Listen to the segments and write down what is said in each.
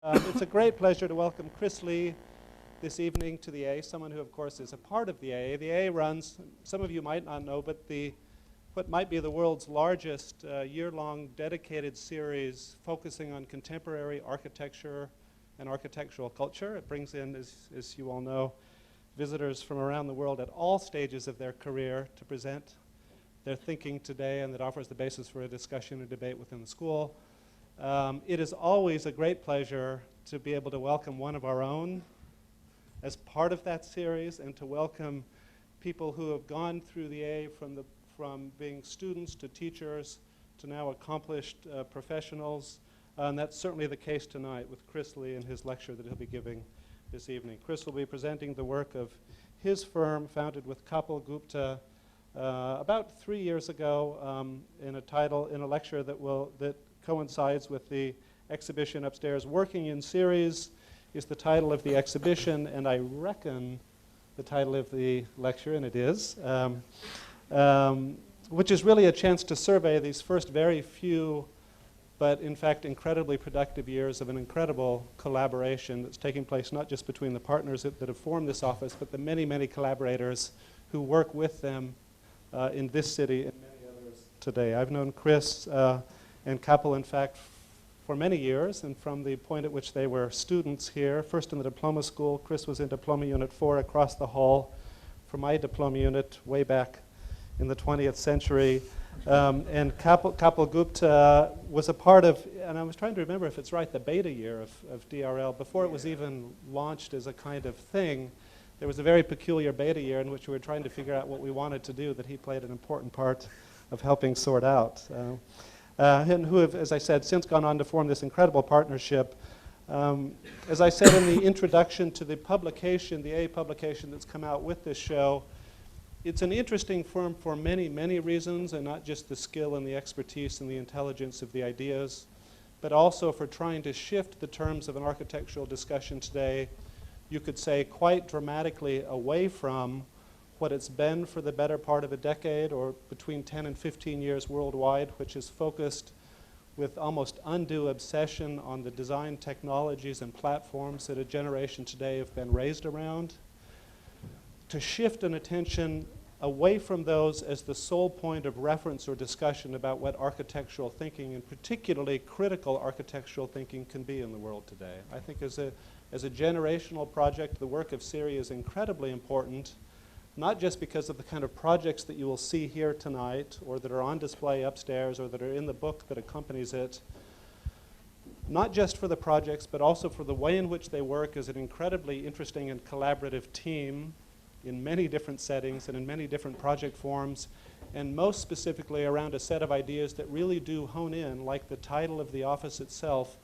It's a great pleasure to welcome Chris Lee this evening to the AA, someone who, of course, is a part of the AA. The AA runs, some of you might not know, but what might be the world's largest year-long dedicated series focusing on contemporary architecture and architectural culture. It brings in, as you all know, visitors from around the world at all stages of their career to present their thinking today, and that offers the basis for a discussion and debate within the school. It is always a great pleasure to be able to welcome one of our own as part of that series, and to welcome people who have gone through the AA from being students to teachers to now accomplished professionals. And that's certainly the case tonight with Chris Lee and his lecture that he'll be giving this evening. Chris will be presenting the work of his firm, founded with Kapil Gupta about 3 years ago, in a lecture that coincides with the exhibition upstairs. Working in Series is the title of the exhibition, and I reckon the title of the lecture, and it is, which is really a chance to survey these first very few, but in fact incredibly productive years of an incredible collaboration that's taking place not just between the partners that have formed this office, but the many, many collaborators who work with them in this city and many others today. I've known Chris and Kapil, in fact, for many years, and from the point at which they were students here, first in the Diploma School. Chris was in Diploma Unit 4 across the hall from my Diploma Unit way back in the 20th century. And Kapil Gupta was a part of, and I was trying to remember if it's right, the beta year of DRL. Before it was even launched as a kind of thing, there was a very peculiar beta year in which we were trying to figure out what we wanted to do that he played an important part of helping sort out. And who have, as I said, since gone on to form this incredible partnership. As I said in the introduction to the publication, the AA publication that's come out with this show, it's an interesting firm for many, many reasons, and not just the skill and the expertise and the intelligence of the ideas, but also for trying to shift the terms of an architectural discussion today, you could say quite dramatically away from what it's been for the better part of a decade, or between 10 and 15 years worldwide, which is focused with almost undue obsession on the design technologies and platforms that a generation today have been raised around, to shift an attention away from those as the sole point of reference or discussion about what architectural thinking, and particularly critical architectural thinking, can be in the world today. I think as a generational project, the work of Serie is incredibly important, not just because of the kind of projects that you will see here tonight, or that are on display upstairs, or that are in the book that accompanies it, not just for the projects, but also for the way in which they work as an incredibly interesting and collaborative team in many different settings and in many different project forms, and most specifically around a set of ideas that really do hone in, like the title of the office itself,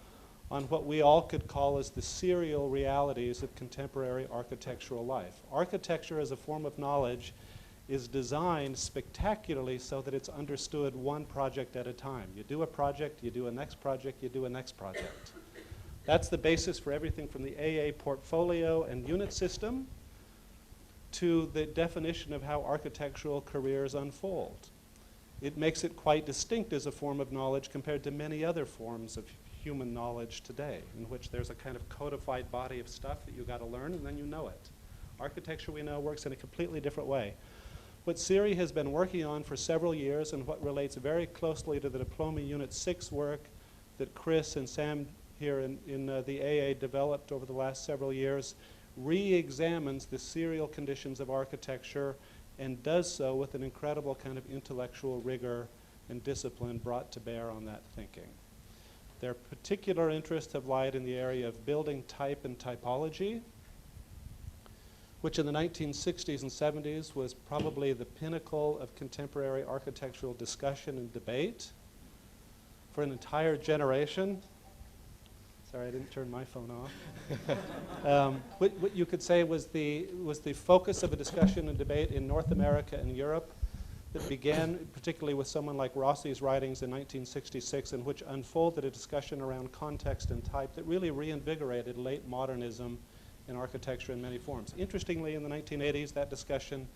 on what we all could call as the serial realities of contemporary architectural life. Architecture as a form of knowledge is designed spectacularly so that it's understood one project at a time. You do a project, you do a next project, you do a next project. That's the basis for everything from the AA portfolio and unit system to the definition of how architectural careers unfold. It makes it quite distinct as a form of knowledge compared to many other forms of human knowledge today, in which there's a kind of codified body of stuff that you got to learn and then you know it. Architecture, we know, works in a completely different way. What Serie has been working on for several years, and what relates very closely to the Diploma Unit 6 work that Chris and Sam here in the AA developed over the last several years, re-examines the serial conditions of architecture, and does so with an incredible kind of intellectual rigor and discipline brought to bear on that thinking. Their particular interests have lied in the area of building type and typology, which in the 1960s and 70s was probably the pinnacle of contemporary architectural discussion and debate for an entire generation. Sorry, I didn't turn my phone off. What you could say was the focus of a discussion and debate in North America and Europe, that began particularly with someone like Rossi's writings in 1966, in which unfolded a discussion around context and type that really reinvigorated late modernism in architecture in many forms. Interestingly, in the 1980s, that discussion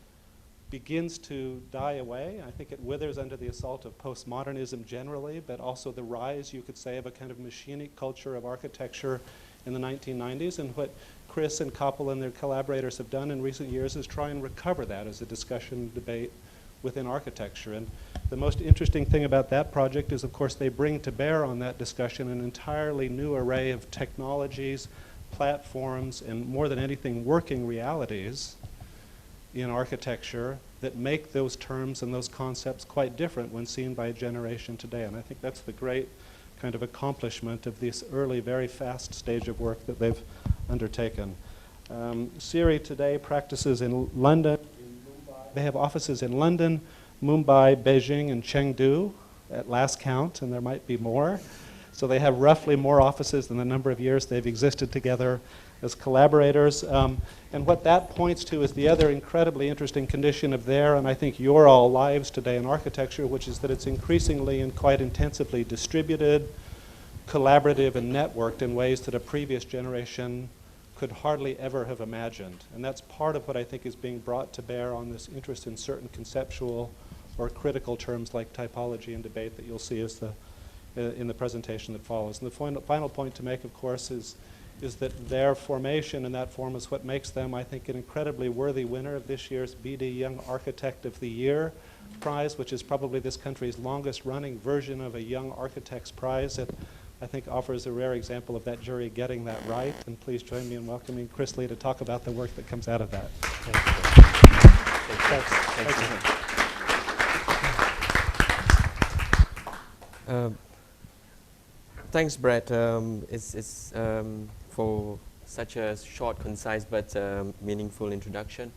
begins to die away. I think it withers under the assault of postmodernism generally, but also the rise, you could say, of a kind of machinic culture of architecture in the 1990s, and what Chris and Kapil and their collaborators have done in recent years is try and recover that as a discussion debate within architecture. And the most interesting thing about that project is, of course, they bring to bear on that discussion an entirely new array of technologies, platforms, and more than anything, working realities in architecture that make those terms and those concepts quite different when seen by a generation today. And I think that's the great kind of accomplishment of this early, very fast stage of work that they've undertaken. Serie today practices in London. They have offices in London, Mumbai, Beijing, and Chengdu at last count, and there might be more. So they have roughly more offices than the number of years they've existed together as collaborators. And what that points to is the other incredibly interesting condition of their, and I think your all lives today in architecture, which is that it's increasingly and quite intensively distributed, collaborative, and networked in ways that a previous generation could hardly ever have imagined. And that's part of what I think is being brought to bear on this interest in certain conceptual or critical terms like typology and debate that you'll see as in the presentation that follows. And the final point to make, of course, is that their formation in that form is what makes them, I think, an incredibly worthy winner of this year's BD Young Architect of the Year Prize, which is probably this country's longest running version of a Young Architects Prize. It, I think, offers a rare example of that jury getting that right. And please join me in welcoming Chris Lee to talk about the work that comes out of that. Thanks, Brett. It's for such a short, concise, but meaningful introduction.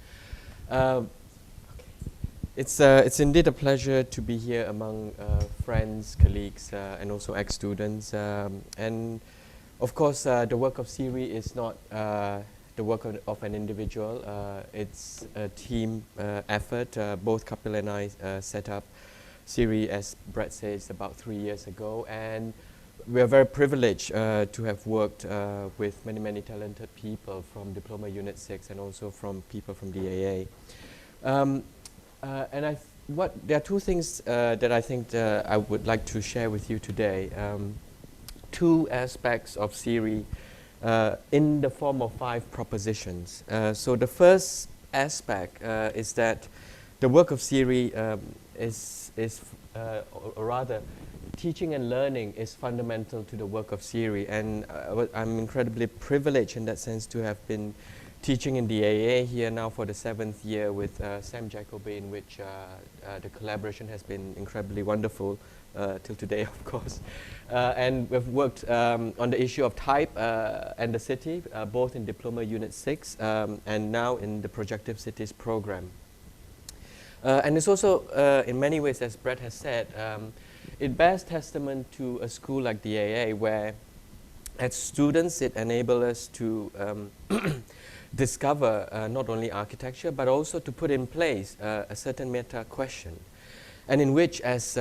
It's indeed a pleasure to be here among friends, colleagues, and also ex-students. And of course, the work of Serie is not the work of an individual. It's a team effort. Both Kapil and I set up Serie, as Brett says, about 3 years ago. And we are very privileged to have worked with many, many talented people from Diploma Unit 6 and also from people from the AA. And there are two things that I think I would like to share with you today. Two aspects of Serie in the form of 5 propositions. So the first aspect is that the work of Serie or rather, teaching and learning is fundamental to the work of Serie, and I'm incredibly privileged in that sense to have been teaching in the AA here now for the 7th year with Sam Jacoby, in which the collaboration has been incredibly wonderful till today, of course. And we've worked on the issue of type and the city, both in Diploma Unit 6 and now in the Projective Cities Programme. And it's also, in many ways, as Brett has said, it bears testament to a school like the AA, where as students it enables us to discover not only architecture, but also to put in place a certain meta question, and in which as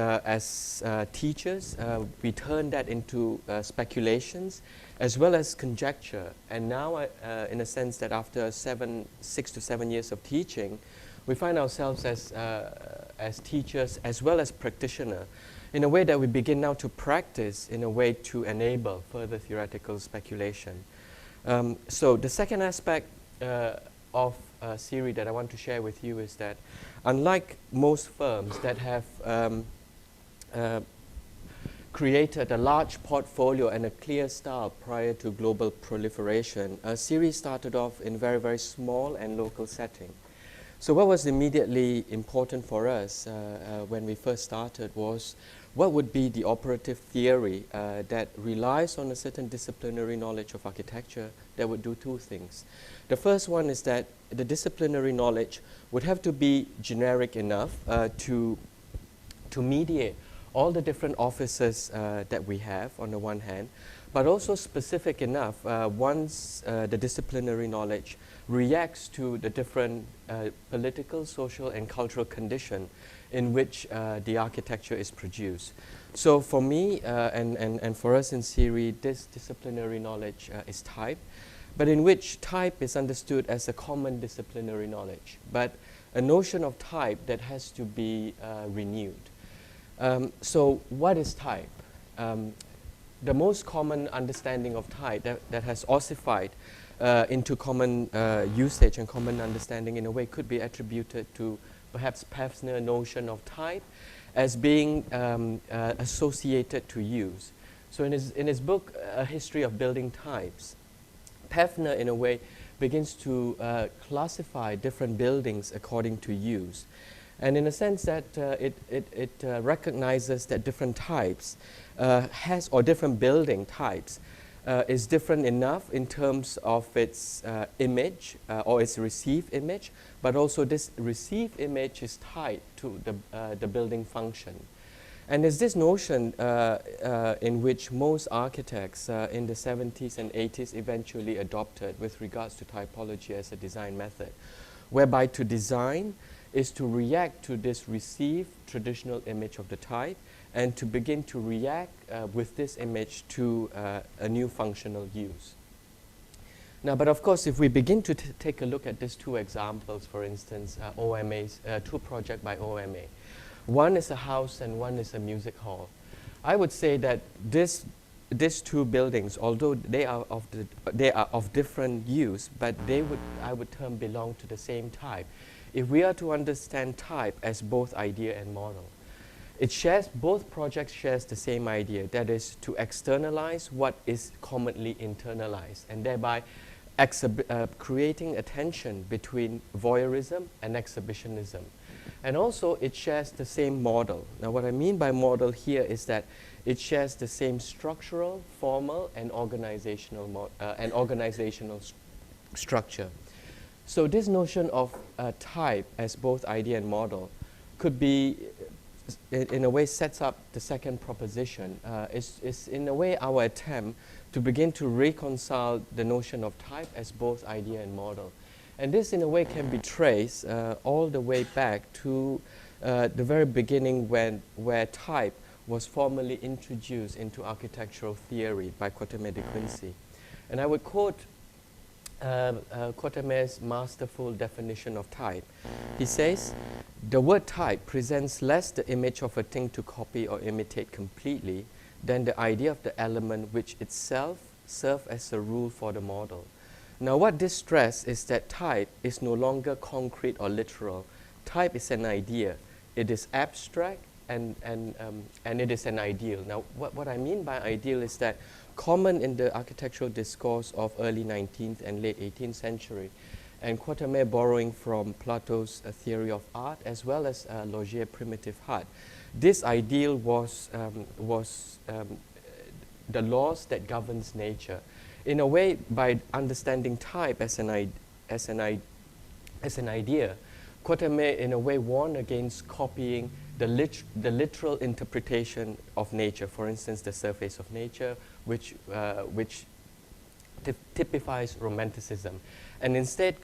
teachers we turn that into speculations as well as conjecture. And now in a sense that after 6 to 7 years of teaching, we find ourselves as teachers as well as practitioners in a way that we begin now to practice in a way to enable further theoretical speculation. So the second aspect of Serie that I want to share with you is that unlike most firms that have created a large portfolio and a clear style prior to global proliferation, Serie started off in very, very small and local setting. So what was immediately important for us when we first started was what would be the operative theory that relies on a certain disciplinary knowledge of architecture that would do 2 things. The first one is that the disciplinary knowledge would have to be generic enough to mediate all the different offices that we have on the one hand, but also specific enough once the disciplinary knowledge reacts to the different political, social, and cultural condition in which the architecture is produced. So for me and for us in Serie, this disciplinary knowledge is type, but in which type is understood as a common disciplinary knowledge, but a notion of type that has to be renewed. So what is type? the most common understanding of type that has ossified into common usage and common understanding in a way could be attributed to perhaps Pevsner's notion of type as being associated to use. So in his book, A History of Building Types, Pevsner in a way begins to classify different buildings according to use. And in a sense that it recognizes that different types or different building types is different enough in terms of its image or its received image, but also this received image is tied to the building function. And there's this notion in which most architects in the 70s and 80s eventually adopted with regards to typology as a design method, whereby to design is to react to this received traditional image of the type and to begin to react with this image to a new functional use. Now, but of course, if we begin to take a look at these two examples, for instance, OMA's, two projects by OMA, one is a house and one is a music hall. I would say that these two buildings, although they are of different use, but I would term belong to the same type. If we are to understand type as both idea and model, both projects shares the same idea, that is to externalize what is commonly internalized, and thereby creating a tension between voyeurism and exhibitionism. And also it shares the same model. Now what I mean by model here is that it shares the same structural, formal, and organizational structure. So this notion of type as both idea and model could be, in a way, sets up the second proposition. Is in a way our attempt to begin to reconcile the notion of type as both idea and model. And this in a way can be traced all the way back to the very beginning where type was formally introduced into architectural theory by Quatermain de Quincy. And I would quote Quatermain's masterful definition of type. He says, "The word type presents less the image of a thing to copy or imitate completely than the idea of the element which itself serves as a rule for the model." Now what this stress is that type is no longer concrete or literal. Type is an idea. It is abstract and it is an ideal. Now what I mean by ideal is that common in the architectural discourse of early 19th and late 18th century, and Quatermain borrowing from Plato's theory of art as well as Logier's primitive hut. This ideal was the laws that governs nature. In a way, by understanding type as an idea, Quatermain in a way warned against copying the literal interpretation of nature. For instance, the surface of nature, which typifies romanticism, and instead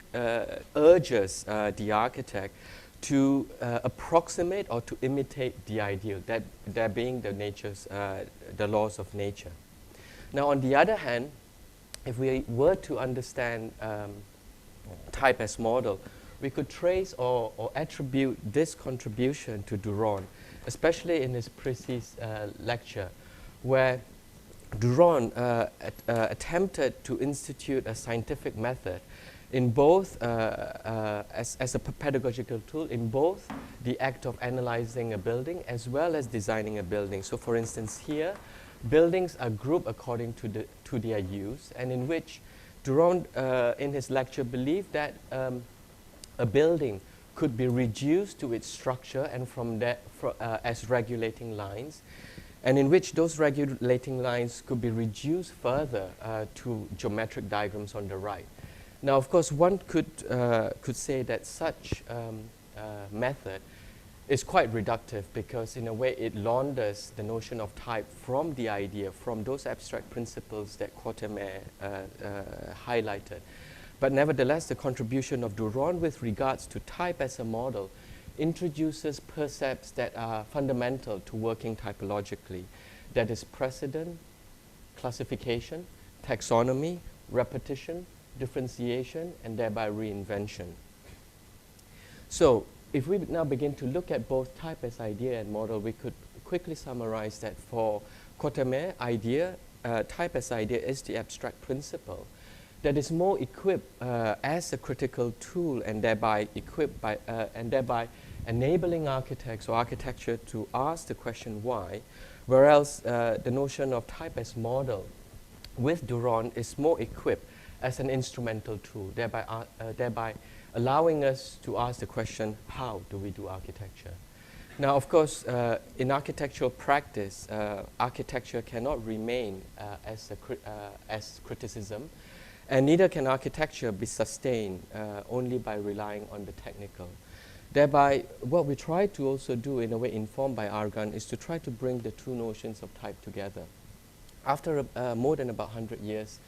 urges the architect to approximate or to imitate the ideal, that being the laws of nature. Now, on the other hand, if we were to understand type as model, we could trace or attribute this contribution to Duron, especially in his precise lecture, where Duron attempted to institute a scientific method in both, as a pedagogical tool, in both the act of analyzing a building as well as designing a building. So for instance here, buildings are grouped according to their use, and in which Duron in his lecture believed that a building could be reduced to its structure and from that as regulating lines, and in which those regulating lines could be reduced further to geometric diagrams on the right. Now, of course, one could say that such method is quite reductive, because in a way it launders the notion of type from the idea, from those abstract principles that Quatermain highlighted. But nevertheless, the contribution of Duron with regards to type as a model introduces percepts that are fundamental to working typologically. That is precedent, classification, taxonomy, repetition, differentiation, and thereby reinvention. So, if we now begin to look at both type as idea and model, we could quickly summarize that for Quatermain idea, type as idea is the abstract principle that is more equipped as a critical tool and thereby enabling architects or architecture to ask the question why, whereas the notion of type as model with Duron is more equipped as an instrumental tool, thereby allowing us to ask the question, how do we do architecture? Now, of course, in architectural practice, architecture cannot remain as criticism, and neither can architecture be sustained only by relying on the technical. Thereby, what we try to also do, in a way informed by Argan, is to try to bring the two notions of type together. After more than about 100 years,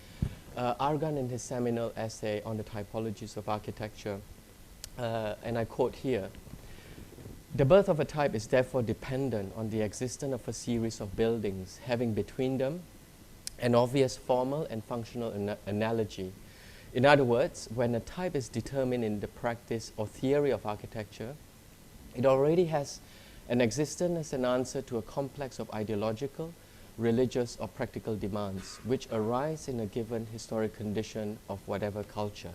Argan in his seminal essay on the typologies of architecture, and I quote here, "The birth of a type is therefore dependent on the existence of a series of buildings having between them an obvious formal and functional analogy. In other words, when a type is determined in the practice or theory of architecture, it already has an existence as an answer to a complex of ideological, religious, or practical demands which arise in a given historic condition of whatever culture."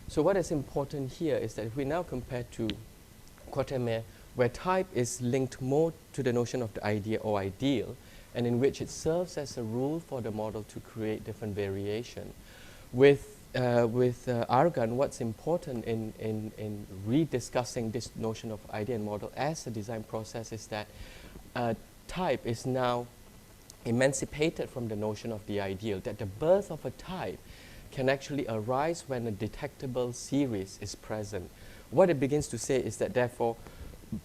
So what is important here is that if we now compare to Quatermain, where type is linked more to the notion of the idea or ideal, and in which it serves as a rule for the model to create different variation. With Argan, what's important in rediscussing this notion of idea and model as a design process is that type is now emancipated from the notion of the ideal, that the birth of a type can actually arise when a detectable series is present. What it begins to say is that therefore,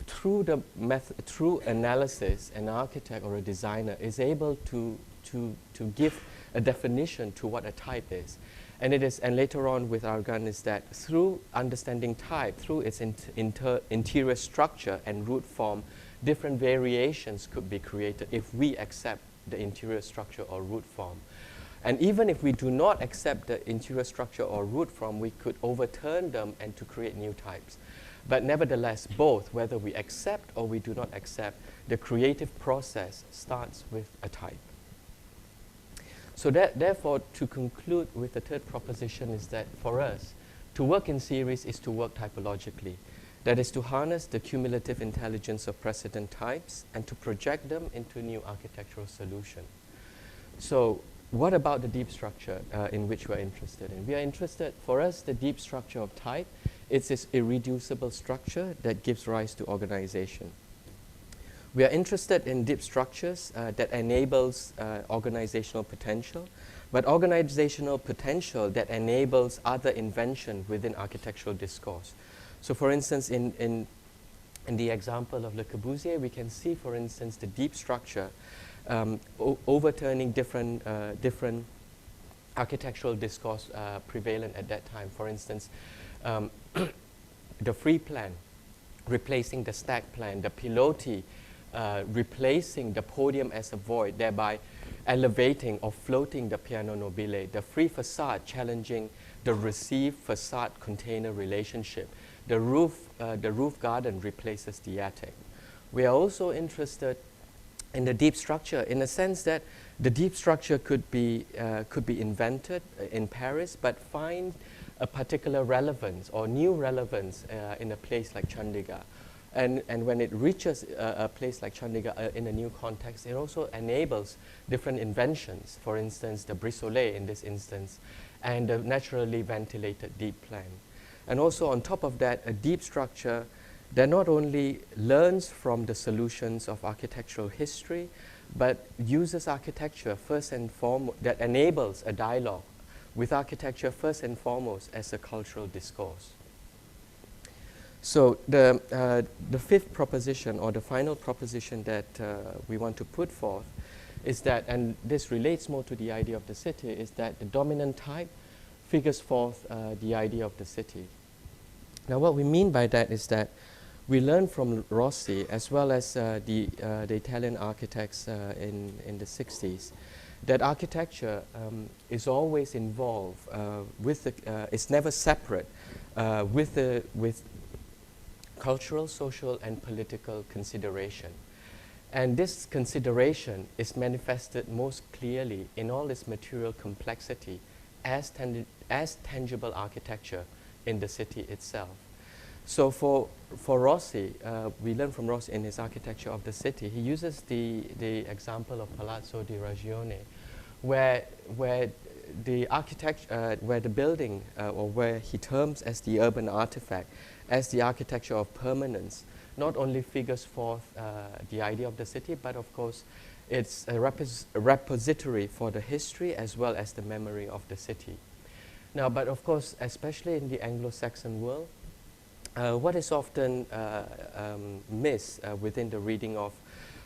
through analysis, an architect or a designer is able to give a definition to what a type is. And later on with Argan is that through understanding type, through its interior structure and root form, different variations could be created if we accept the interior structure or root form. And even if we do not accept the interior structure or root form, we could overturn them and to create new types. But nevertheless, both, whether we accept or we do not accept, the creative process starts with a type. So therefore, to conclude with the third proposition is that for us, to work in series is to work typologically. That is to harness the cumulative intelligence of precedent types and to project them into new architectural solution. So what about the deep structure in which we are interested in? We are interested, for us, the deep structure of type, it's this irreducible structure that gives rise to organization. We are interested in deep structures that enables organizational potential, but organizational potential that enables other invention within architectural discourse. So for instance, in the example of Le Corbusier, we can see, for instance, the deep structure overturning different architectural discourse prevalent at that time. For instance, the free plan replacing the stack plan, the pilotis replacing the podium as a void, thereby elevating or floating the piano nobile, the free facade challenging the receive facade container relationship, the roof garden replaces the attic. We are also interested in the deep structure in the sense that the deep structure could be invented in Paris, but find a particular relevance or new relevance in a place like Chandigarh. And when it reaches a place like Chandigarh in a new context, it also enables different inventions. For instance, the brise-soleil in this instance, and the naturally ventilated deep plan. And also on top of that, a deep structure that not only learns from the solutions of architectural history, but uses architecture first and foremost, that enables a dialogue with architecture first and foremost as a cultural discourse. So the fifth proposition, or the final proposition that we want to put forth is that, and this relates more to the idea of the city, is that the dominant type figures forth the idea of the city. Now what we mean by that is that we learn from Rossi as well as the Italian architects in the 60s that architecture is always involved with the, it's never separate with cultural, social, and political consideration. And this consideration is manifested most clearly in all its material complexity as tangible architecture in the city itself. So for Rossi, we learn from Rossi in his architecture of the city, he uses the example of Palazzo di Ragione, where the building, or where he terms as the urban artifact, as the architecture of permanence, not only figures forth the idea of the city, but of course it's a repository for the history as well as the memory of the city. Now, but of course, especially in the Anglo-Saxon world, what is often missed within the reading of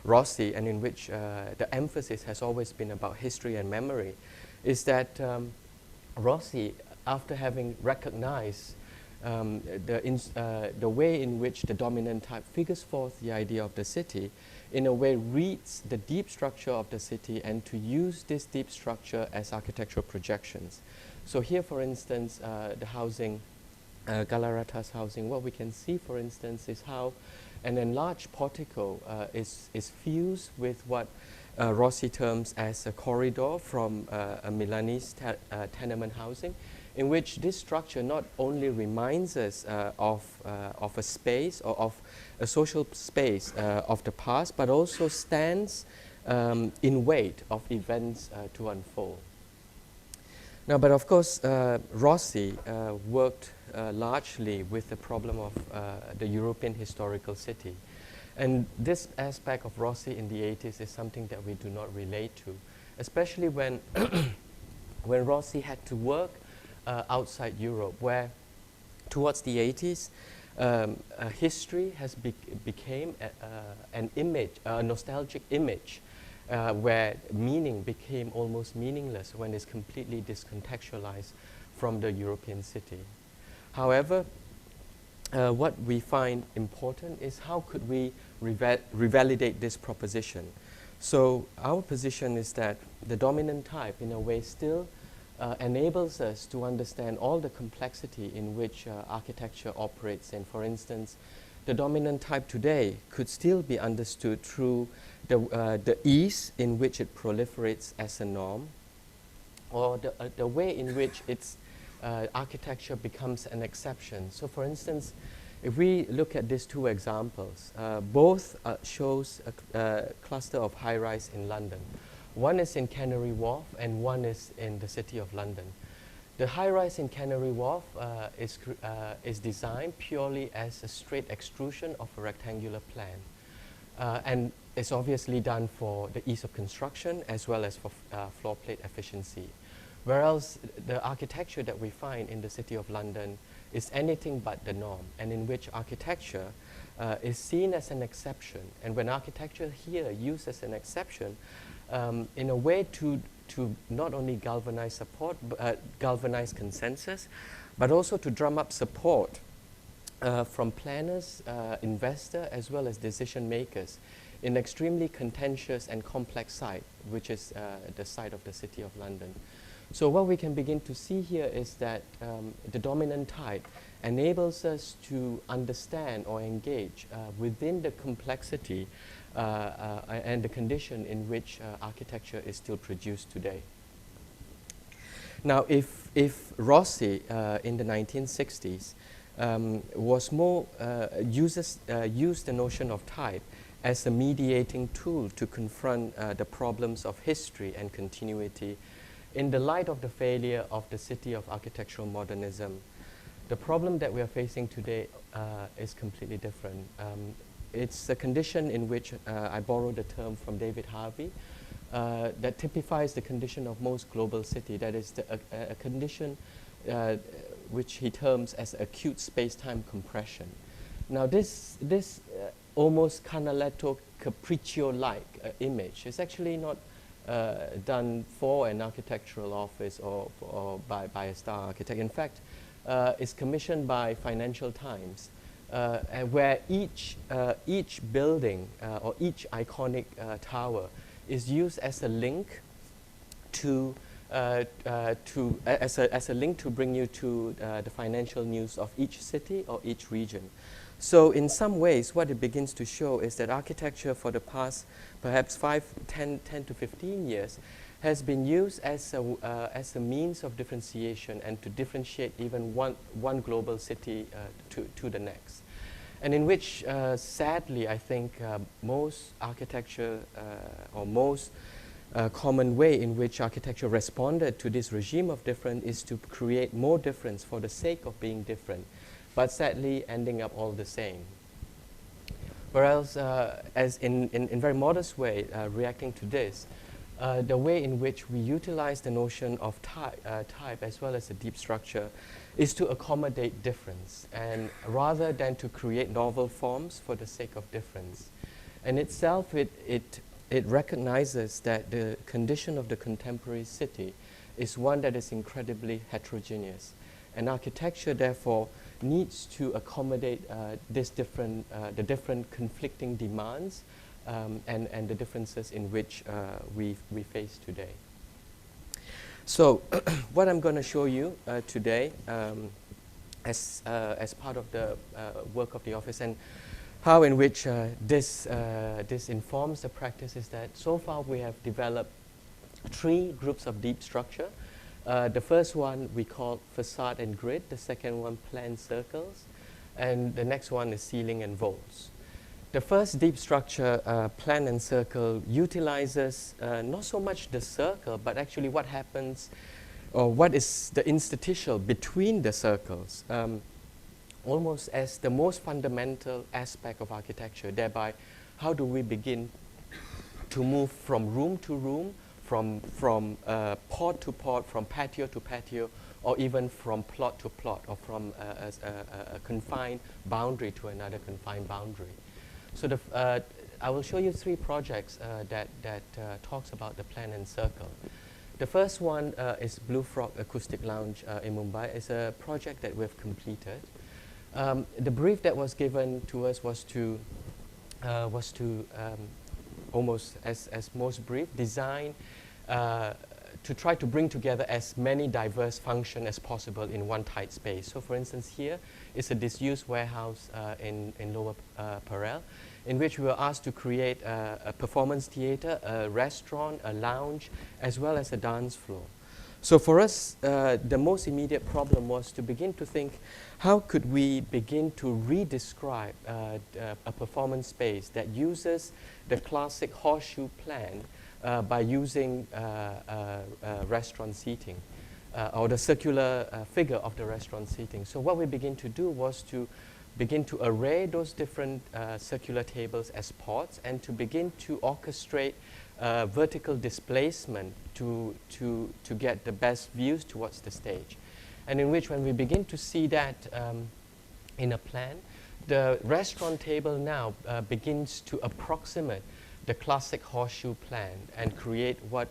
Rossi, and in which the emphasis has always been about history and memory, is that Rossi, after having recognized the way in which the dominant type figures forth the idea of the city, in a way reads the deep structure of the city and to use this deep structure as architectural projections. So here, for instance, the housing, Galarata's housing, what we can see, for instance, is how an enlarged portico is fused with what Rossi terms as a corridor from a Milanese tenement housing, in which this structure not only reminds us of a space or of a social space of the past, but also stands in wait of events to unfold. Now, but of course, Rossi worked largely with the problem of the European historical city. And this aspect of Rossi in the 80s is something that we do not relate to, especially when, when Rossi had to work outside Europe, where towards the 80s, history has became an image, a nostalgic image, where meaning became almost meaningless when it's completely discontextualized from the European city. However, what we find important is how could we revalidate this proposition. So our position is that the dominant type, in a way, still enables us to understand all the complexity in which architecture operates in. For instance, the dominant type today could still be understood through the ease in which it proliferates as a norm, or the way in which its architecture becomes an exception. So for instance, if we look at these two examples, both shows a cluster of high-rise in London. One is in Canary Wharf and one is in the City of London. The high-rise in Canary Wharf is designed purely as a straight extrusion of a rectangular plan. And it's obviously done for the ease of construction as well as for floor plate efficiency. Whereas the architecture that we find in the City of London is anything but the norm, and in which architecture is seen as an exception. And when architecture here used as an exception, in a way to not only galvanize support, galvanize consensus, but also to drum up support from planners, investors, as well as decision makers in extremely contentious and complex site, which is the site of the City of London. So what we can begin to see here is that the dominant type enables us to understand or engage within the complexity and the condition in which architecture is still produced today. Now, if Rossi in the 1960s was more used the notion of type as a mediating tool to confront the problems of history and continuity, in the light of the failure of the city of architectural modernism, the problem that we are facing today is completely different. It's a condition in which I borrowed the term from David Harvey that typifies the condition of most global city. That is a condition which he terms as acute space-time compression. Now this almost Canaletto Capriccio-like image is actually not done for an architectural office or by a star architect. In fact, it's commissioned by Financial Times, where each building or each iconic tower is used as a link to as a link to bring you to the financial news of each city or each region. So in some ways, what it begins to show is that architecture for the past perhaps 10 to 15 years has been used as a means of differentiation and to differentiate even one global city to the next. And in which, sadly, I think most architecture or most common way in which architecture responded to this regime of difference is to create more difference for the sake of being different, but sadly ending up all the same. Whereas, as in very modest way, reacting to this, the way in which we utilize the notion of type as well as the deep structure is to accommodate difference, and rather than to create novel forms for the sake of difference. And itself, it recognizes that the condition of the contemporary city is one that is incredibly heterogeneous. And architecture, therefore, needs to accommodate the different conflicting demands and the differences in which we face today. So what I'm going to show you today as part of the work of the office, and how in which this informs the practice, is that so far we have developed 3 groups of deep structure. The first one we call facade and grid, the second one plan circles, and the next one is ceiling and vaults. The first deep structure, plan and circle, utilizes not so much the circle, but actually what happens, or what is the interstitial between the circles, almost as the most fundamental aspect of architecture. Thereby, how do we begin to move from room to room, from pod to pod, from patio to patio, or even from plot to plot, or from a confined boundary to another confined boundary. So I will show you 3 projects that talks about the plan and circle. The first one is Blue Frog Acoustic Lounge in Mumbai. It's a project that we've completed. The brief that was given to us was to almost as most brief, design to try to bring together as many diverse functions as possible in one tight space. So for instance, here is a disused warehouse in Lower Parel, in which we were asked to create a performance theater, a restaurant, a lounge, as well as a dance floor. So for us, the most immediate problem was to begin to think, how could we begin to re-describe a performance space that uses the classic horseshoe plan by using restaurant seating, or the circular figure of the restaurant seating. So what we begin to do was to begin to array those different circular tables as pods, and to begin to orchestrate vertical displacement to get the best views towards the stage. And in which, when we begin to see that in a plan, the restaurant table now begins to approximate the classic horseshoe plan and create what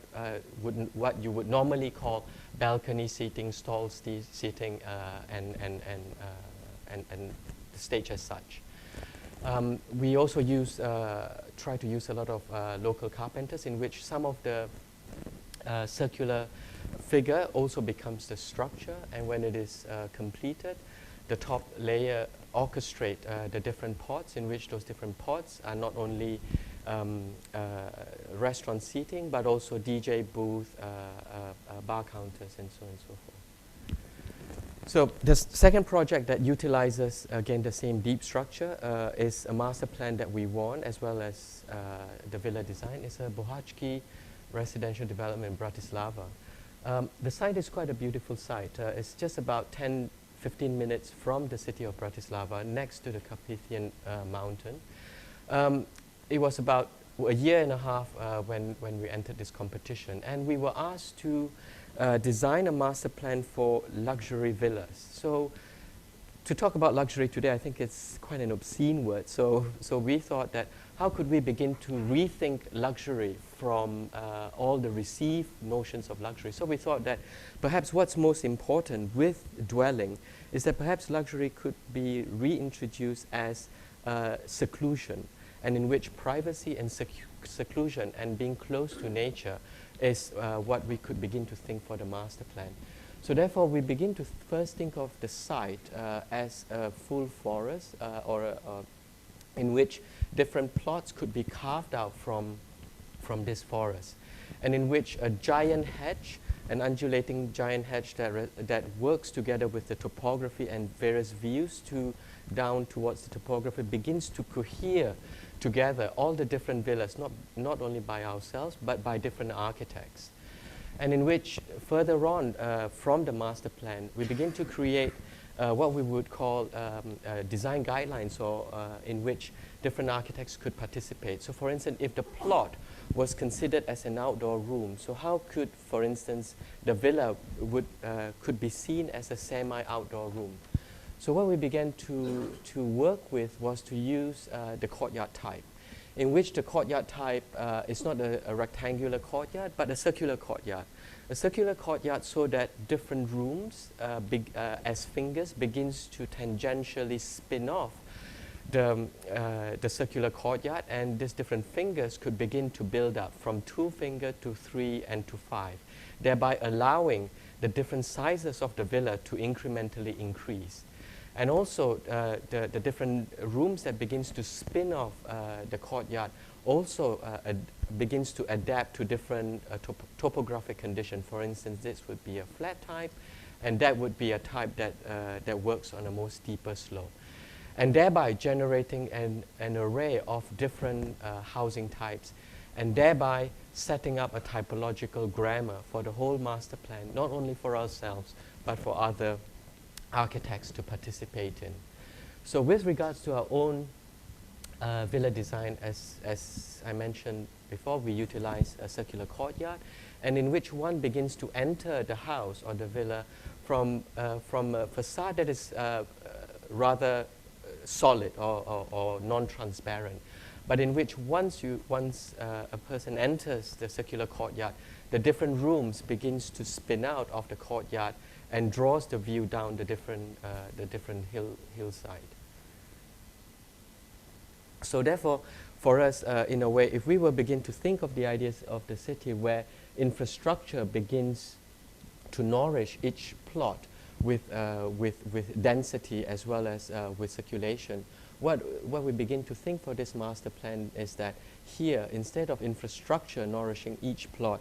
you would normally call balcony seating, stall seating, and the stage as such. We also try to use a lot of local carpenters, in which some of the circular figure also becomes the structure, and when it is completed, the top layer orchestrate the different pods, in which those different pods are not only restaurant seating, but also DJ booth, bar counters, and so on and so forth. So the second project that utilizes, again, the same deep structure is a master plan that we won, as well as the villa design. It's a Bohacki residential development in Bratislava. The site is quite a beautiful site. It's just about 10-15 minutes from the city of Bratislava, next to the Carpathian mountain. It was about a year and a half when we entered this competition, and we were asked to design a master plan for luxury villas. So to talk about luxury today, I think it's quite an obscene word. So we thought that how could we begin to rethink luxury from all the received notions of luxury. So we thought that perhaps what's most important with dwelling is that perhaps luxury could be reintroduced as seclusion, and in which privacy and seclusion and being close to nature is what we could begin to think for the master plan. So therefore, we begin to first think of the site as a full forest in which different plots could be carved out from this forest, and in which a giant hedge, an undulating giant hedge that works together with the topography and various views down towards the topography, begins to cohere together all the different villas, not only by ourselves, but by different architects. And in which, further on from the master plan, we begin to create what we would call design guidelines, or in which different architects could participate. So for instance, if the plot was considered as an outdoor room, so how could, for instance, the villa could be seen as a semi-outdoor room? So what we began to work with was to use the courtyard type, in which the courtyard type is not a rectangular courtyard, but a circular courtyard. A circular courtyard so that different rooms, as fingers, begins to tangentially spin off the circular courtyard, and these different fingers could begin to build up from 2 finger to 3 and to 5, thereby allowing the different sizes of the villa to incrementally increase. And also the different rooms that begins to spin off the courtyard also begins to adapt to different topographic conditions. For instance, this would be a flat type, and that would be a type that works on a more steeper slope, and thereby generating an array of different housing types, and thereby setting up a typological grammar for the whole master plan, not only for ourselves, but for other architects to participate in. So with regards to our own villa design, as I mentioned before, we utilize a circular courtyard, and in which one begins to enter the house or the villa from a facade that is rather solid or non-transparent, but in which once a person enters the circular courtyard, the different rooms begins to spin out of the courtyard and draws the view down the different hillside. So therefore, for us, in a way, if we were begin to think of the ideas of the city where infrastructure begins to nourish each plot with density as well as with circulation, what we begin to think for this master plan is that here, instead of infrastructure nourishing each plot,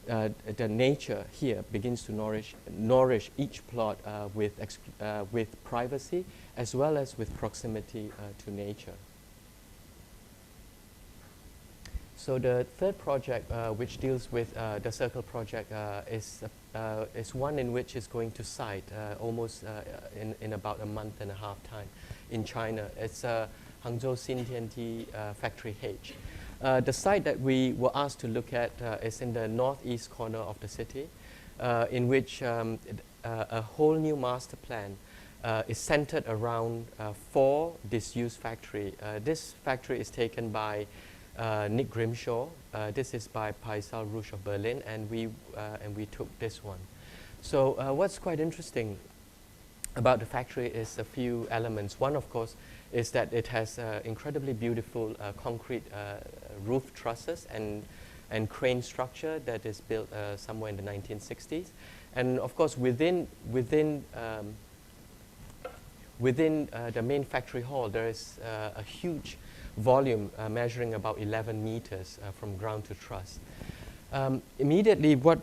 the nature here begins to nourish each plot with privacy as well as with proximity to nature. So the third project, which deals with the Circle project, is one in which is going to site almost in about a month and a half time in China. It's Hangzhou Xintiandi Factory H. The site that we were asked to look at is in the northeast corner of the city, in which a whole new master plan is centered around 4 disused factories. This factory is taken by Nick Grimshaw. This is by Paisal Rouge of Berlin, and we took this one. So what's quite interesting about the factory is a few elements. One, of course, is that it has incredibly beautiful concrete roof trusses and crane structure that is built somewhere in the 1960s. And of course, within the main factory hall, there is a huge volume measuring about 11 meters from ground to truss. Immediately, what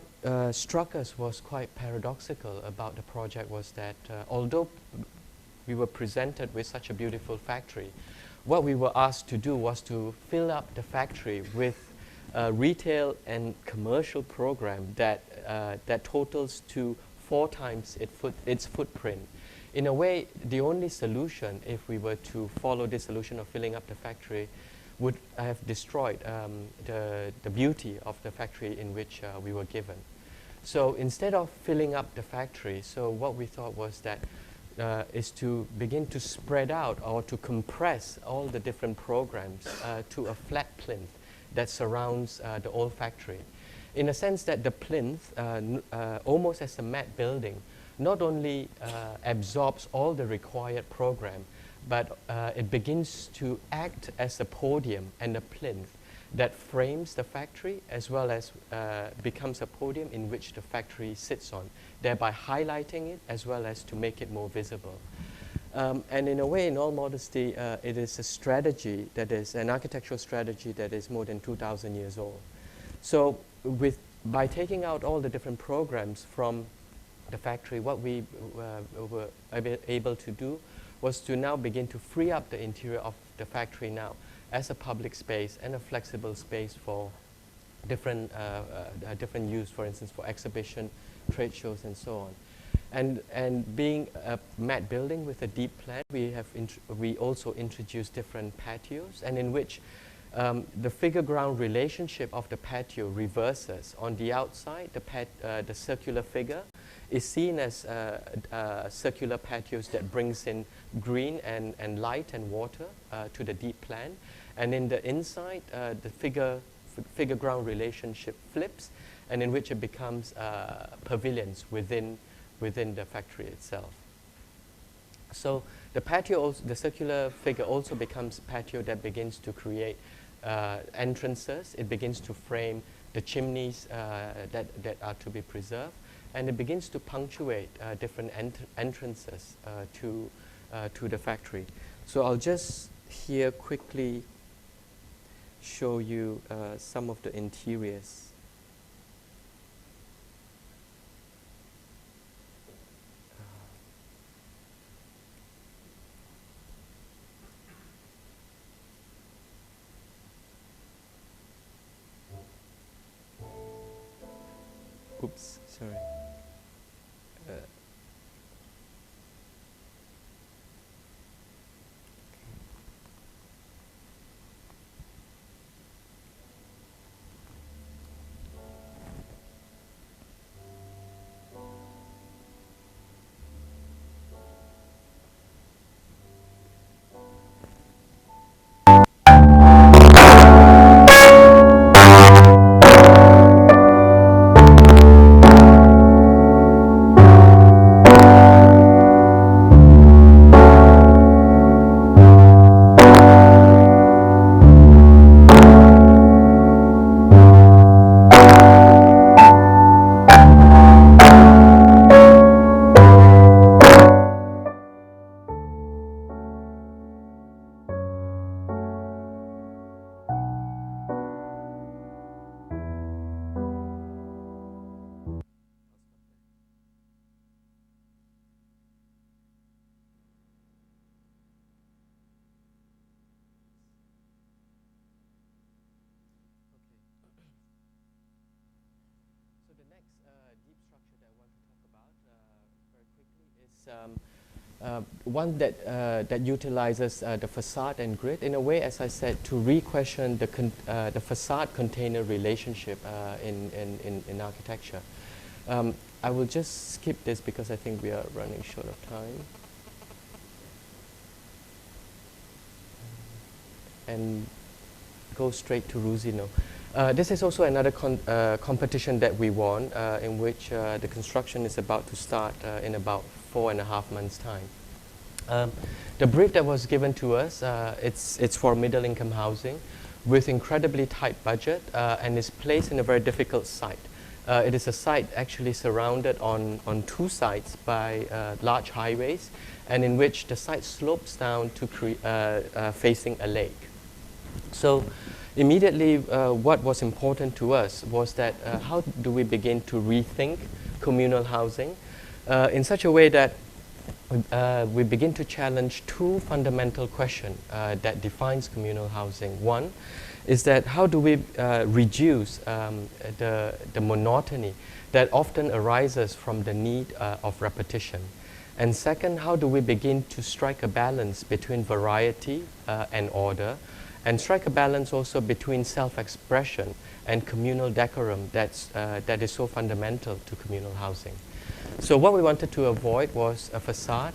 struck us was quite paradoxical about the project was that although we were presented with such a beautiful factory, what we were asked to do was to fill up the factory with a retail and commercial program that totals to 4 times its footprint. In a way, the only solution, if we were to follow this solution of filling up the factory, would have destroyed the beauty of the factory in which we were given. So instead of filling up the factory, so what we thought was that is to begin to spread out or to compress all the different programs to a flat plinth that surrounds the old factory. In a sense that the plinth, almost as a mat building, not only absorbs all the required program, but it begins to act as a podium and a plinth that frames the factory as well as becomes a podium in which the factory sits on, thereby highlighting it as well as to make it more visible. And in a way, in all modesty, it is a strategy that is an architectural strategy that is more than 2,000 years old. So by taking out all the different programs from the factory, what we were able to do was to now begin to free up the interior of the factory now as a public space and a flexible space for different use, for instance, for exhibition, trade shows, and so on. And being a mat building with a deep plan, we also introduced different patios, and in which the figure-ground relationship of the patio reverses. On the outside, the circular figure is seen as circular patios that brings in green and light and water to the deep plan. And in the inside, the figure-ground relationship flips, and in which it becomes pavilions within the factory itself. So the patio, the circular figure also becomes patio that begins to create entrances. It begins to frame the chimneys that are to be preserved, and it begins to punctuate different entrances to the factory. So I'll just here quickly show you some of the interiors. Oops, sorry. Deep structure that I want to talk about very quickly is one that utilizes the facade and grid in a way, as I said, to re-question the facade-container relationship in architecture. I will just skip this because I think we are running short of time. And go straight to Rusino. This is also another competition that we won, in which the construction is about to start in about 4.5 months' time. The brief that was given to us, it's for middle-income housing with incredibly tight budget and is placed in a very difficult site. It is a site actually surrounded on two sides by large highways, and in which the site slopes down to facing a lake. So immediately what was important to us was that how do we begin to rethink communal housing in such a way that we begin to challenge two fundamental questions that defines communal housing. One is that how do we reduce the monotony that often arises from the need of repetition? And second, how do we begin to strike a balance between variety and order, and strike a balance also between self-expression and communal decorum that is so fundamental to communal housing. So what we wanted to avoid was a facade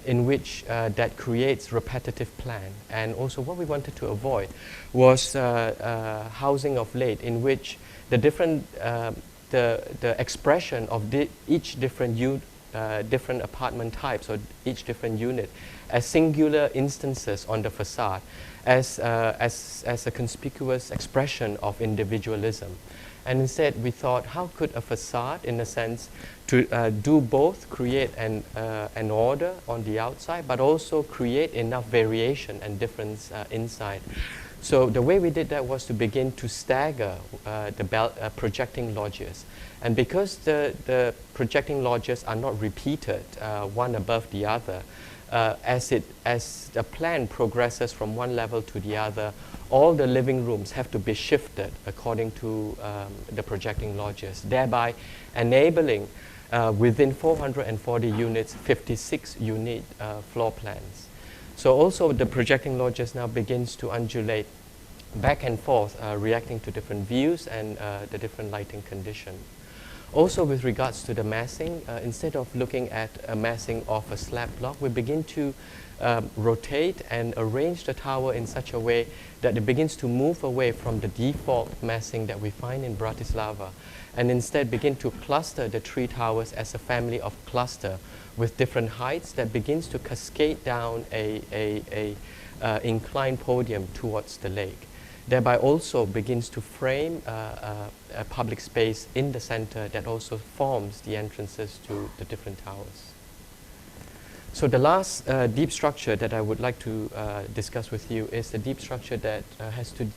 in which that creates repetitive plan. And also what we wanted to avoid was housing of late in which the different, the expression of each different different apartment types or each different unit as singular instances on the facade. as a conspicuous expression of individualism. And instead, we thought, how could a facade, in a sense, to do both, create an order on the outside, but also create enough variation and difference inside. So the way we did that was to begin to stagger the projecting lodges. And because the projecting lodges are not repeated one above the other, as the plan progresses from one level to the other, all the living rooms have to be shifted according to the projecting lodges, thereby enabling within 440 units, 56 unit floor plans. So also the projecting lodges now begins to undulate back and forth, reacting to different views and the different lighting conditions. Also with regards to the massing, instead of looking at a massing of a slab block, we begin to rotate and arrange the tower in such a way that it begins to move away from the default massing that we find in Bratislava, and instead begin to cluster the three towers as a family of cluster with different heights that begins to cascade down a inclined podium towards the lake. Thereby also begins to frame a public space in the center that also forms the entrances to the different towers. So the last deep structure that I would like to discuss with you is the deep structure that has to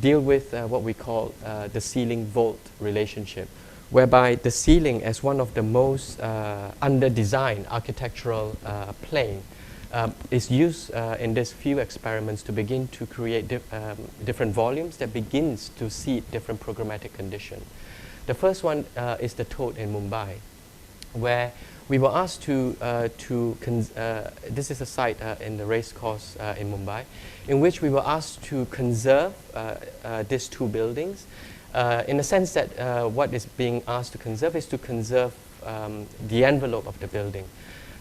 deal with what we call the ceiling-vault relationship, whereby the ceiling, as one of the most under-designed architectural plane, is used in these few experiments to begin to create different volumes that begins to seed different programmatic conditions. The first one is the Tote in Mumbai, where we were asked this is a site in the race course in Mumbai, in which we were asked to conserve these two buildings, in the sense that what is being asked to conserve is to conserve the envelope of the building.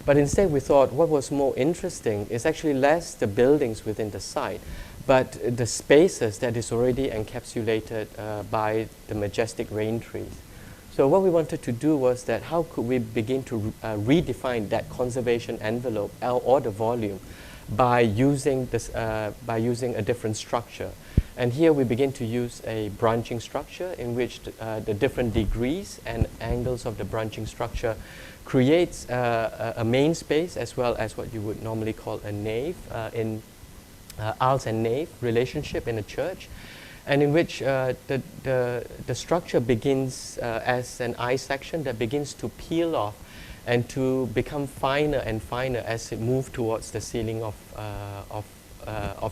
But instead we thought what was more interesting is actually less the buildings within the site, but the spaces that is already encapsulated by the majestic rain trees. So what we wanted to do was that how could we begin to redefine that conservation envelope or the volume by using a different structure. And here we begin to use a branching structure in which the different degrees and angles of the branching structure creates a main space as well as what you would normally call a nave in aisles and nave relationship in a church, and in which the structure begins as an I section that begins to peel off and to become finer and finer as it moves towards the ceiling of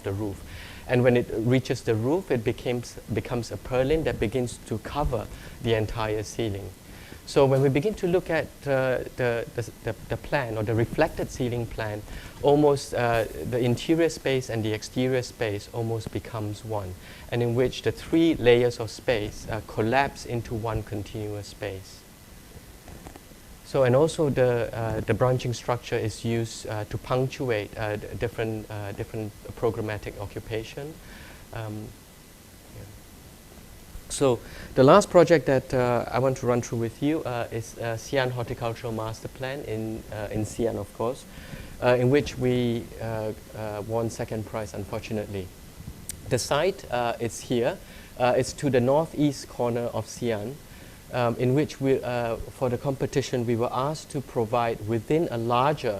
the roof. And when it reaches the roof, it becomes a purlin that begins to cover the entire ceiling. So when we begin to look at the plan or the reflected ceiling plan, almost the interior space and the exterior space almost becomes one, and in which the three layers of space collapse into one continuous space. So, and also the branching structure is used to punctuate different programmatic occupation. So the last project that I want to run through with you is Xi'an Horticultural Master Plan in Xi'an, of course, in which we won second prize, unfortunately. The site is here. It's to the northeast corner of Xi'an, in which we, for the competition, we were asked to provide within a larger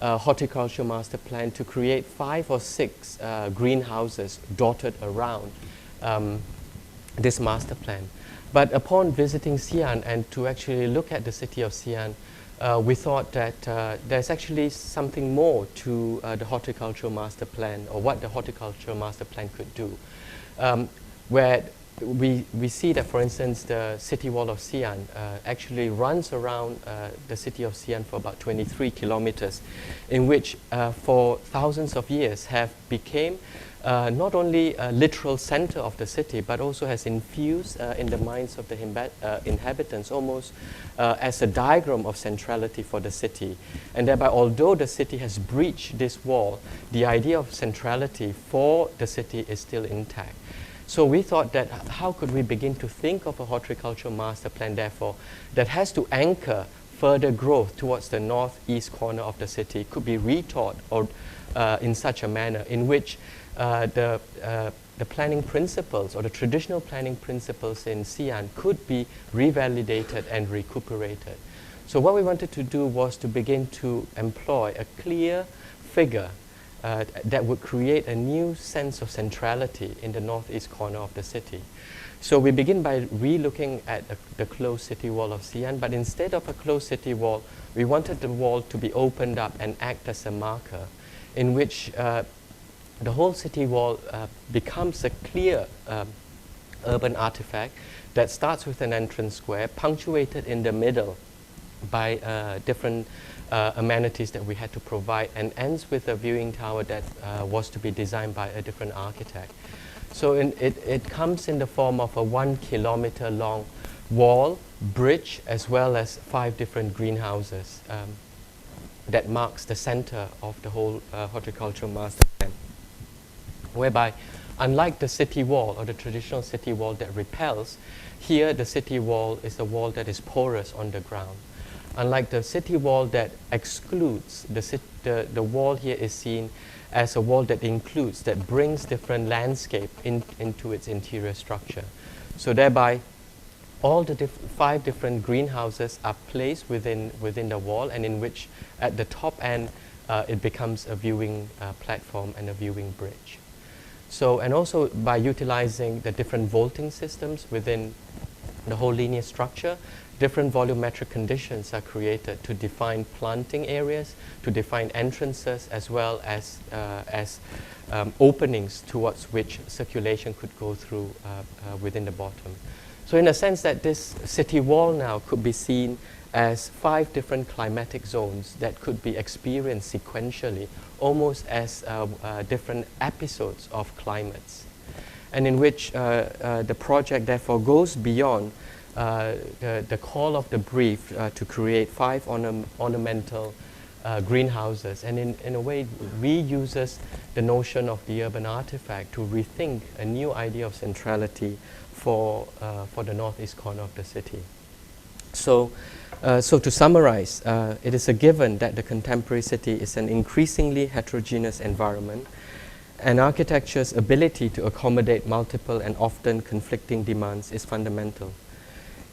horticultural master plan to create 5 or 6 greenhouses dotted around this master plan. But upon visiting Xi'an and to actually look at the city of Xi'an, we thought that there's actually something more to the horticultural master plan, or what the horticultural master plan could do. Where we see that, for instance, the city wall of Xi'an actually runs around the city of Xi'an for about 23 kilometers, in which for thousands of years have become not only a literal center of the city, but also has infused in the minds of the inhabitants almost as a diagram of centrality for the city. And thereby, although the city has breached this wall, the idea of centrality for the city is still intact. So we thought that how could we begin to think of a horticultural master plan, therefore, that has to anchor further growth towards the northeast corner of the city could be retaught or in such a manner in which the planning principles or the traditional planning principles in Xi'an could be revalidated and recuperated. So what we wanted to do was to begin to employ a clear figure that would create a new sense of centrality in the northeast corner of the city. So we begin by re-looking at the closed city wall of Xi'an, but instead of a closed city wall, we wanted the wall to be opened up and act as a marker in which the whole city wall becomes a clear urban artifact that starts with an entrance square, punctuated in the middle by different amenities that we had to provide, and ends with a viewing tower that was to be designed by a different architect. So it comes in the form of a 1 kilometer long wall, bridge, as well as 5 different greenhouses that marks the center of the whole horticultural master plan. Whereby, unlike the city wall or the traditional city wall that repels, here the city wall is a wall that is porous on the ground. Unlike the city wall that excludes, the wall here is seen as a wall that includes, that brings different landscape into its interior structure. So thereby, all the 5 different greenhouses are placed within the wall, and in which at the top end it becomes a viewing platform and a viewing bridge. So, and also by utilizing the different vaulting systems within the whole linear structure, different volumetric conditions are created to define planting areas, to define entrances, as well as openings towards which circulation could go through within the bottom. So in a sense that this city wall now could be seen as 5 different climatic zones that could be experienced sequentially, almost as different episodes of climates, and in which the project therefore goes beyond the call of the brief to create 5 ornamental greenhouses, and in a way reuses the notion of the urban artifact to rethink a new idea of centrality for the northeast corner of the city. So to summarize, it is a given that the contemporary city is an increasingly heterogeneous environment, and architecture's ability to accommodate multiple and often conflicting demands is fundamental.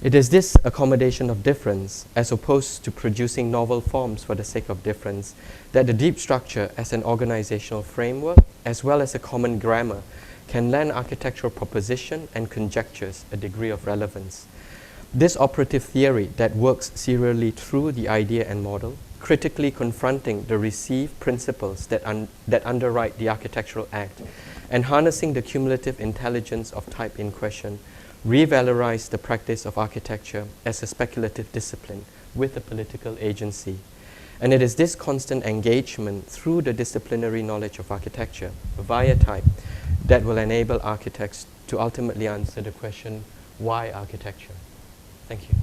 It is this accommodation of difference, as opposed to producing novel forms for the sake of difference, that the deep structure as an organizational framework, as well as a common grammar, can lend architectural proposition and conjectures a degree of relevance. This operative theory that works serially through the idea and model, critically confronting the received principles that underwrite the architectural act, and harnessing the cumulative intelligence of type in question, revalorize the practice of architecture as a speculative discipline with a political agency. And it is this constant engagement through the disciplinary knowledge of architecture via type that will enable architects to ultimately answer the question, why architecture? Thank you.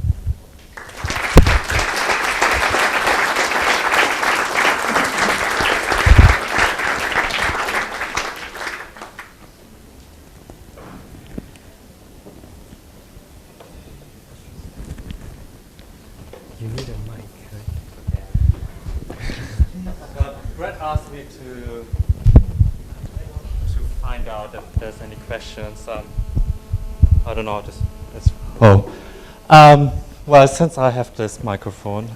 You need a mic, right? Brett asked me to find out if there's any questions. I don't know. Well, since I have this microphone,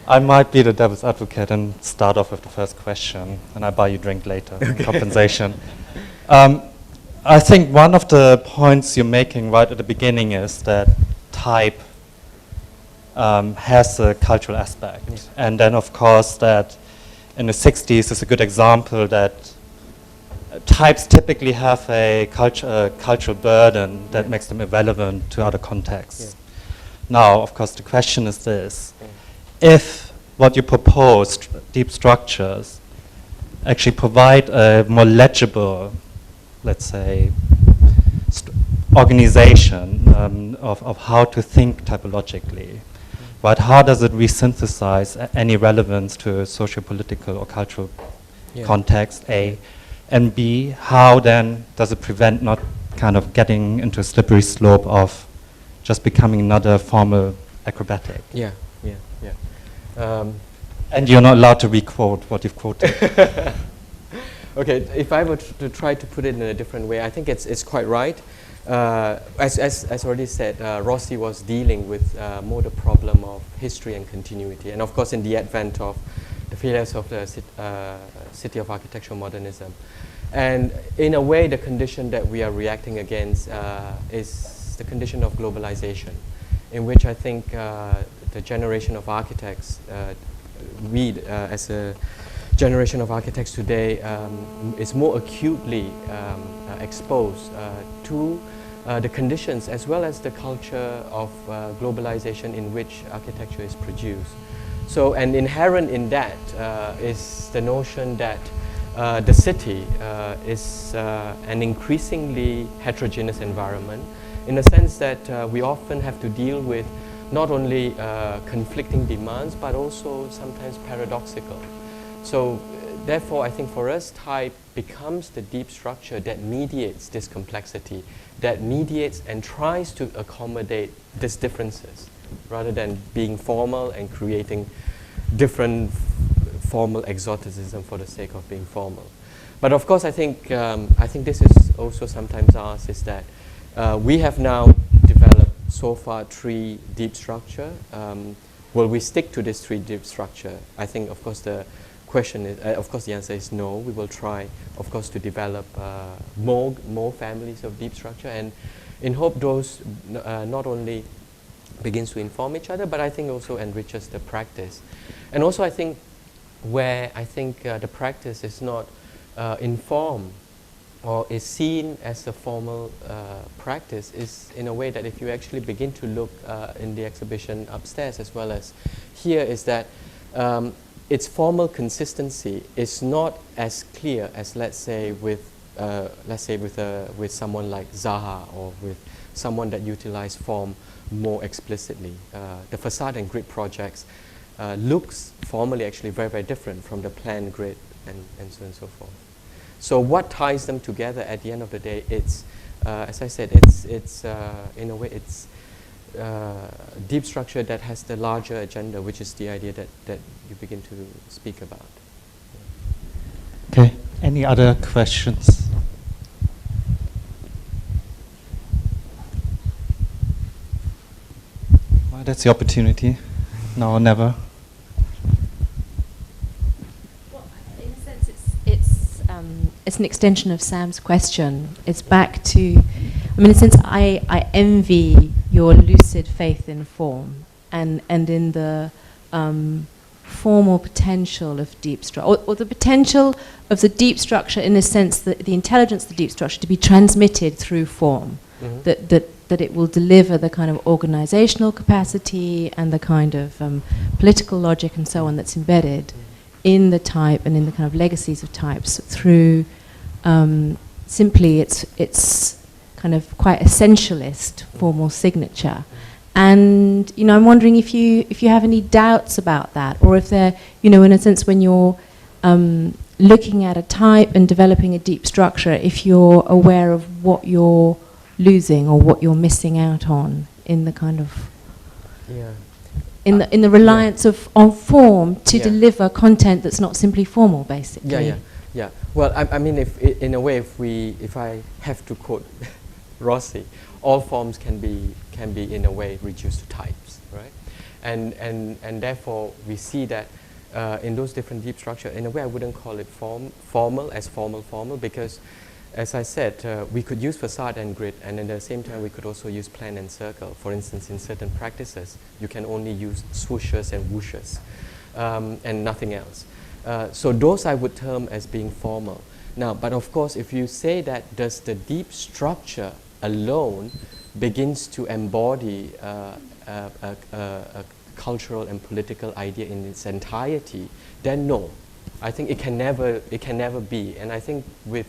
I might be the devil's advocate and start off with the first question, and I buy you a drink later in compensation. I think one of the points you're making right at the beginning is that type has a cultural aspect. Yes. And then, of course, that in the 60s is a good example that types typically have a cultural burden that makes them irrelevant to other contexts. Yeah. Now, of course, the question is this. If what you propose, deep structures, actually provide a more legible, let's say, organization of how to think typologically, right? How does it resynthesize any relevance to a socio-political or cultural context, A? And B, how then does it prevent not kind of getting into a slippery slope of just becoming another formal acrobatic? Yeah. Yeah. And you're not allowed to re-quote what you've quoted. Okay, if I were to try to put it in a different way, I think it's quite right. As already said, Rossi was dealing with more the problem of history and continuity, and of course in the advent of the failures of the city of architectural modernism. And in a way, the condition that we are reacting against is the condition of globalization, in which I think the generation of architects, we as a generation of architects today is more acutely exposed to the conditions as well as the culture of globalization in which architecture is produced. So, and inherent in that is the notion that the city is an increasingly heterogeneous environment, in the sense that we often have to deal with not only conflicting demands but also sometimes paradoxical. So therefore, I think for us, type becomes the deep structure that mediates this complexity, that mediates and tries to accommodate these differences, rather than being formal and creating different formal exoticism for the sake of being formal. But of course, I think this is also sometimes asked, is that we have now developed so far 3 deep structure. Will we stick to this 3 deep structure? I think, of course, the question is, of course, the answer is no. We will try, of course, to develop more families of deep structure, and in hope those not only begins to inform each other, but I think also enriches the practice. And also, I think where I think the practice is not informed or is seen as a formal practice is in a way that if you actually begin to look in the exhibition upstairs as well as here, is that its formal consistency is not as clear as, let's say, with someone like Zaha, or with someone that utilizes form more explicitly. The facade and grid projects looks formally actually very, very different from the plan grid and so on and so forth. So what ties them together at the end of the day, it's, as I said, it's in a way, it's deep structure that has the larger agenda, which is the idea that you begin to speak about. Okay, any other questions? Well, that's the opportunity, now or never. Well, in a sense, it's an extension of Sam's question. It's back to, I mean, in a sense, I envy your lucid faith in form and in the formal potential of deep structure, or the potential of the deep structure in the sense that the intelligence of the deep structure to be transmitted through form, that it will deliver the kind of organizational capacity and the kind of political logic and so on that's embedded in the type and in the kind of legacies of types through simply its kind of quite essentialist formal signature. And I'm wondering if you have any doubts about that, or if they're, in a sense, when you're looking at a type and developing a deep structure, if you're aware of what you're losing or what you're missing out on in the kind of in the reliance on form to deliver content that's not simply formal, basically. Yeah. Well, I mean, if in a way, if I have to quote Rossi, all forms can be in a way reduced to types, right? And therefore we see that in those different deep structure, in a way I wouldn't call it formal, because as I said, we could use facade and grid, and at the same time we could also use plan and circle. For instance, in certain practices, you can only use swooshes and whooshes and nothing else. So those I would term as being formal. Now, but of course, if you say that does the deep structure alone begins to embody a cultural and political idea in its entirety, then no. I think it can never be. And I think with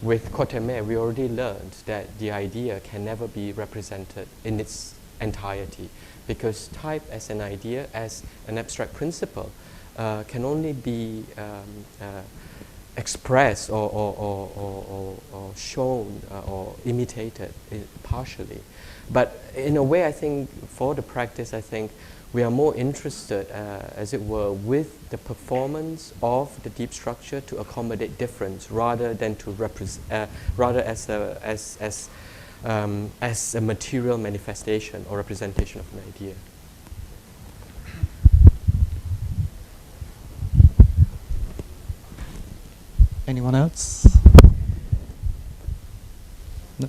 Cotemer, we already learned that the idea can never be represented in its entirety, because type as an idea, as an abstract principle, can only be expressed or shown or imitated partially. But in a way, I think for the practice, I think we are more interested, as it were, with the performance of the deep structure to accommodate difference, rather than to rather as a material manifestation or representation of an idea. Anyone else? No?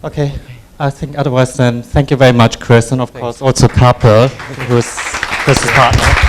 Okay, I think otherwise then thank you very much, Chris, and of course also Kapil, who's Chris's partner.